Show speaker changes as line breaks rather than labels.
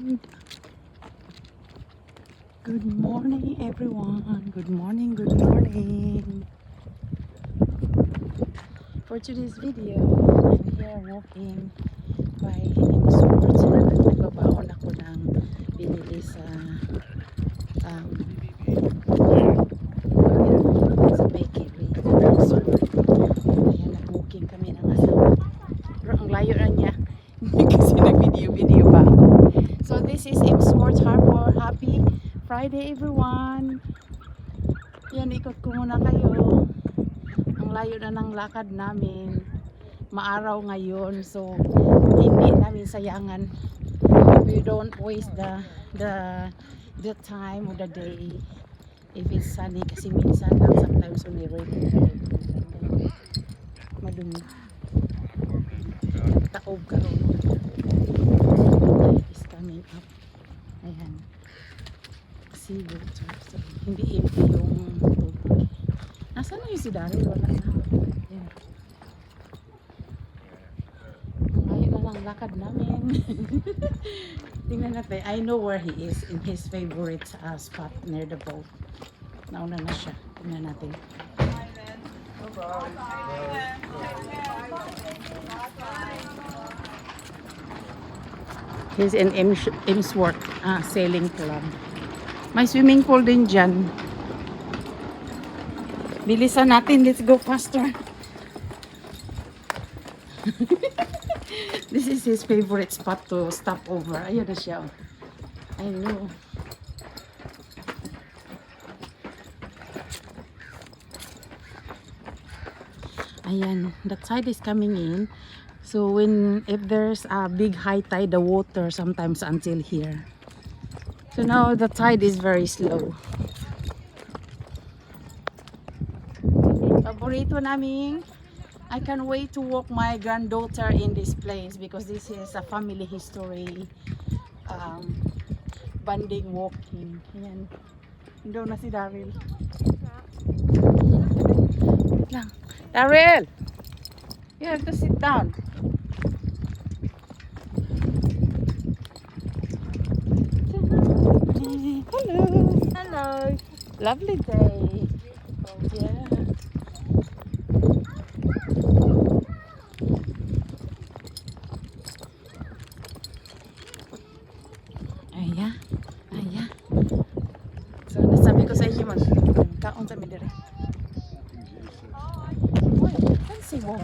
Good morning everyone. Good morning, good morning. For today's video, I'm here walking by Sports. Nagbabaon ako ng binili sa sa bakery. So, ayan, nag-walking kami ng asawa. Pero ang layo na niya. Kasi nag-video pa ako. So this is Sports Harbor. Happy Friday everyone. Yan, ikot ko muna kayo. Ang layo na ng lakad namin. Maaraw ngayon, so hindi namin sayangan. We don't waste the time of the day if it's sunny, kasi minsan lang sometimes when we rain madumi. Taob karon is coming up. Ayan, sea water, so hindi empty yung tubig. Nasaan na yung si Daryl? Wala na. Ayan. Ayun na lang lakad namin. Tingnan natin. I know where he is in his favorite spot near the boat. Nauna na siya. Tingnan natin. He's in Emsworth Sailing Club. May swimming pool din dyan. Bilisan natin. Let's go faster. This is his favorite spot to stop over. Ayun na siya. I know. Ayan, the tide is coming in. So if there's a big high tide, the water sometimes until here. So now the tide is very slow. Paborito namin. I can't wait to walk my granddaughter in this place because this is a family history banding walking. Ayan. Doon na si Daryl. Wait lang. Daryl! You have to sit down. Hello.
Hello.
Lovely day. Yeah. Aya. Aya. So nasabi ko sa inyo kaon sa midire. Fancy mo.